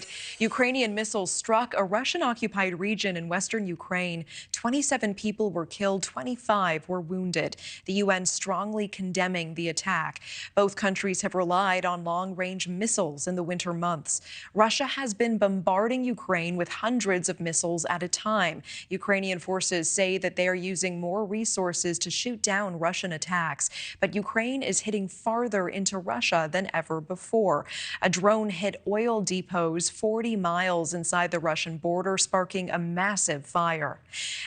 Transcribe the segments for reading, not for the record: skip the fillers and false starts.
tonight. Ukrainian missiles struck a Russian-occupied region in western Ukraine. 27 people were killed, 25 were wounded. The UN strongly condemning the attack. Both countries have relied on long-range missiles in the winter months. Russia has been bombarding Ukraine with hundreds of missiles at a time. Ukrainian forces say that they are using more resources to shoot down Russian attacks. But Ukraine is hitting farther into Russia than ever before. A drone hit oil depots 40 miles inside the Russian border, sparking a massive fire.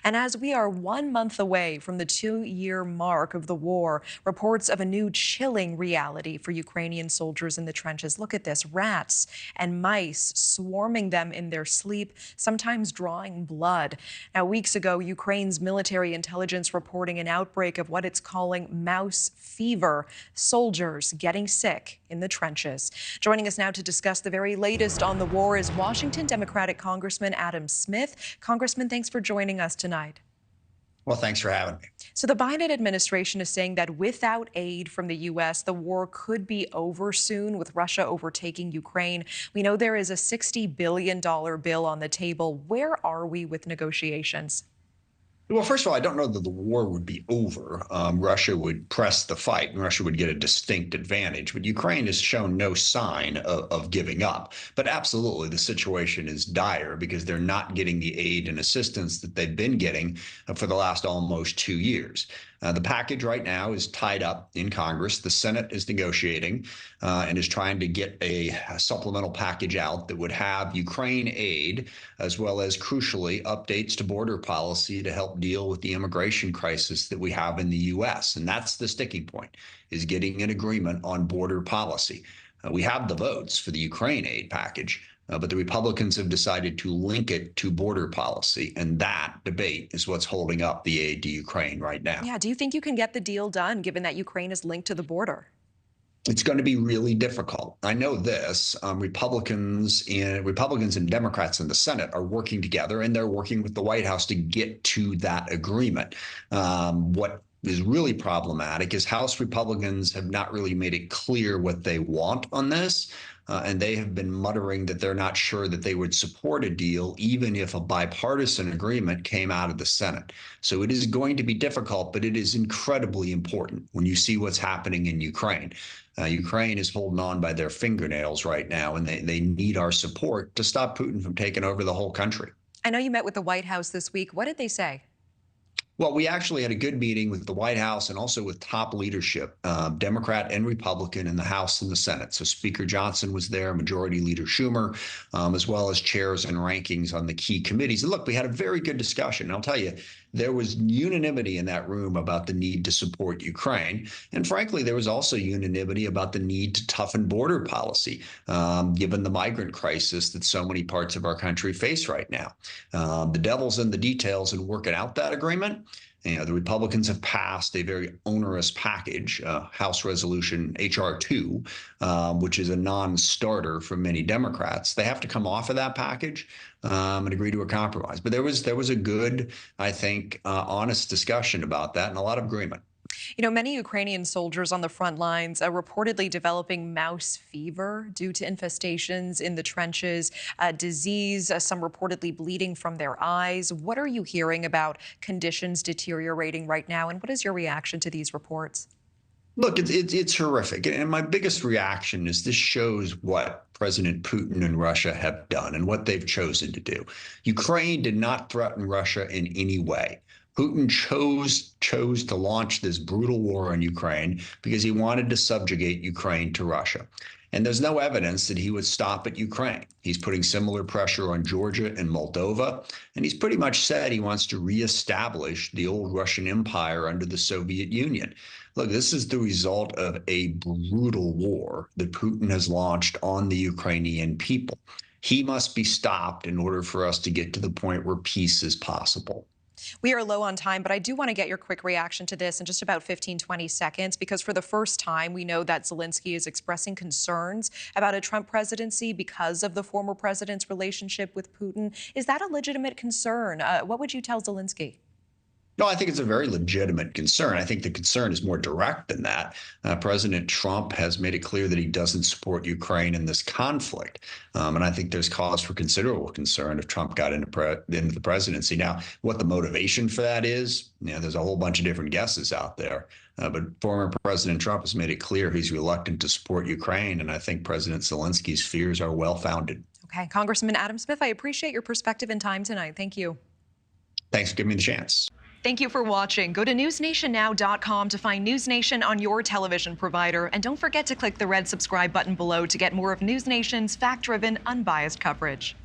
And as we are 1 month away from the 2-year mark of the war, reports of a new chilling reality for Ukrainian soldiers in the trenches. Look at this: rats and mice swarming them in their sleep, sometimes drawing blood. Now, weeks ago, Ukraine's military intelligence reporting an outbreak of what it's calling mouse fever, soldiers getting sick in the trenches. Joining us now to discuss the very latest on the war is Washington Democratic Congressman Adam Smith. Congressman, thanks for joining us tonight. Well, thanks for having me. So the Biden administration is saying that without aid from the U.S., the war could be over soon, with Russia overtaking Ukraine. We know there is a $60 billion bill on the table. Where are we with negotiations? Well, first of all, I don't know that the war would be over. Russia would press the fight, and Russia would get a distinct advantage. But Ukraine has shown no sign of giving up. But absolutely, the situation is dire because they're not getting the aid and assistance that they've been getting for the last almost 2 years. The package right now is tied up in Congress. The Senate is negotiating and is trying to get a supplemental package out that would have Ukraine aid, as well as, crucially, updates to border policy to help deal with the immigration crisis that we have in the U.S. And that's the sticking point, is getting an agreement on border policy. We have the votes for the Ukraine aid package, but the Republicans have decided to link it to border policy, and that debate is what's holding up the aid to Ukraine right now. Yeah, do you think you can get the deal done, given that Ukraine is linked to the border? It's going to be really difficult. I know this. Republicans and Democrats in the Senate are working together, and they're working with the White House to get to that agreement. What is really problematic is House Republicans have not really made it clear what they want on this. And they have been muttering that they're not sure that they would support a deal, even if a bipartisan agreement came out of the Senate. So it is going to be difficult, but it is incredibly important when you see what's happening in Ukraine. Ukraine is holding on by their fingernails right now, and they need our support to stop Putin from taking over the whole country. I know you met with the White House this week. What did they say? Well, we actually had a good meeting with the White House and also with top leadership, Democrat and Republican, in the House and the Senate. So Speaker Johnson was there, Majority Leader Schumer, as well as chairs and rankings on the key committees. And look, we had a very good discussion. And I'll tell you, there was unanimity in that room about the need to support Ukraine. And frankly, there was also unanimity about the need to toughen border policy, given the migrant crisis that so many parts of our country face right now. The devil's in the details in working out that agreement. You know, the Republicans have passed a very onerous package, House Resolution H.R. 2, which is a non-starter for many Democrats. They have to come off of that package and agree to a compromise. But there was a good, I think, honest discussion about that and a lot of agreement. You know, many Ukrainian soldiers on the front lines are reportedly developing mouse fever due to infestations in the trenches, disease, some reportedly bleeding from their eyes. What are you hearing about conditions deteriorating right now, and what is your reaction to these reports? Look, it's horrific. And my biggest reaction is this shows what President Putin and Russia have done and what they've chosen to do. Ukraine did not threaten Russia in any way. Putin chose to launch this brutal war on Ukraine because he wanted to subjugate Ukraine to Russia. And there's no evidence that he would stop at Ukraine. He's putting similar pressure on Georgia and Moldova, and he's pretty much said he wants to reestablish the old Russian Empire under the Soviet Union. Look, this is the result of a brutal war that Putin has launched on the Ukrainian people. He must be stopped in order for us to get to the point where peace is possible. We are low on time, but I do want to get your quick reaction to this in just about 15, 20 seconds, because for the first time, we know that Zelensky is expressing concerns about a Trump presidency because of the former president's relationship with Putin. Is that a legitimate concern? What would you tell Zelensky? No, I think it's a very legitimate concern. I think the concern is more direct than that. President Trump has made it clear that he doesn't support Ukraine in this conflict. And I think there's cause for considerable concern if Trump got into the presidency. Now, what the motivation for that is, there's a whole bunch of different guesses out there. But former President Trump has made it clear he's reluctant to support Ukraine. And I think President Zelensky's fears are well-founded. Okay, Congressman Adam Smith, I appreciate your perspective and time tonight. Thank you. Thanks for giving me the chance. Thank you for watching. Go to newsnationnow.com to find News Nation on your television provider. And don't forget to click the red subscribe button below to get more of News Nation's fact-driven, unbiased coverage.